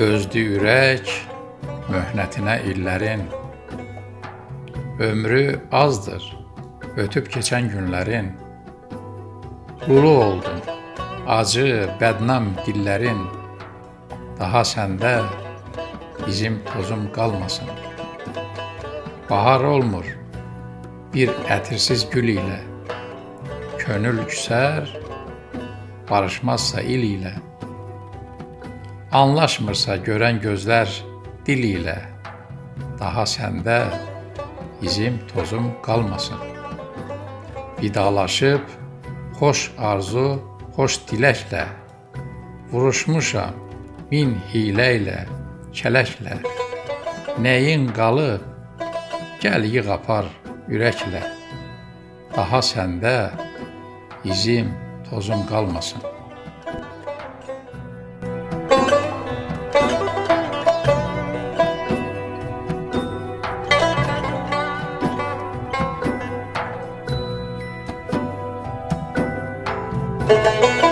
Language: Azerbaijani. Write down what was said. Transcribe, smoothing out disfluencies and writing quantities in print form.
Dözdü ürək möhnətinə illərin. Ömrü azdır, ötüb keçən günlərin. Ulu oldum, acı, bədnam dillərin. Daha səndə bizim tozum qalmasın. Bahar olmur bir ətirsiz gül ilə. Könül küsər, barışmazsa il ilə. Anlaşmırsa görən gözlər dil ilə. Daha səndə bizim tozum qalmasın. Vidalaşıb xoş arzu, xoş diləklə. Vuruşmuşam min hilə ilə, kələklə. Nəyin qalıb, gəl yığ apar ürəklə. Daha səndə bizim tozum qalmasın. Müzik